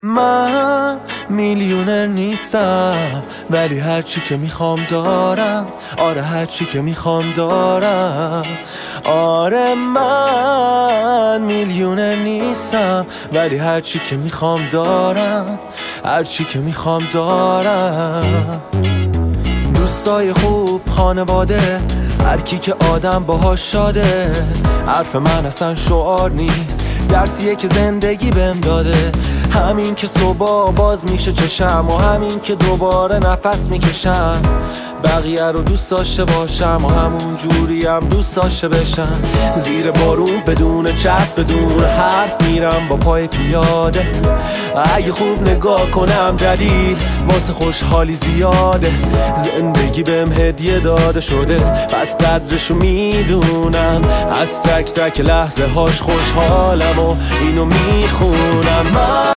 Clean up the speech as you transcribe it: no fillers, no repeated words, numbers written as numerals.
من میلیونر نیستم ولی هرچی که میخوام دارم. آره هرچی که میخوام دارم. آره من میلیونر نیستم ولی هرچی که میخوام دارم. هرچی که میخوام دارم. دوستای خوب، خانواده، هر کی که آدم باهاش شاده. حرف من اصلا شعار نیست، درسیه که زندگی بهم داده. همین که صبح باز میشه چشم و همین که دوباره نفس میکشم. بقیه رو دوست داشته باشم و همون جوری هم دوست داشته بشم. زیر بارون بدون چت بدون حرف میرم با پای پیاده. اگه خوب نگاه کنم دلیل واسه خوشحالی زیاده. زندگی بهم هدیه داده شده پس قدرشو میدونم. از تک تک لحظه هاش خوشحالم و اینو میخونم.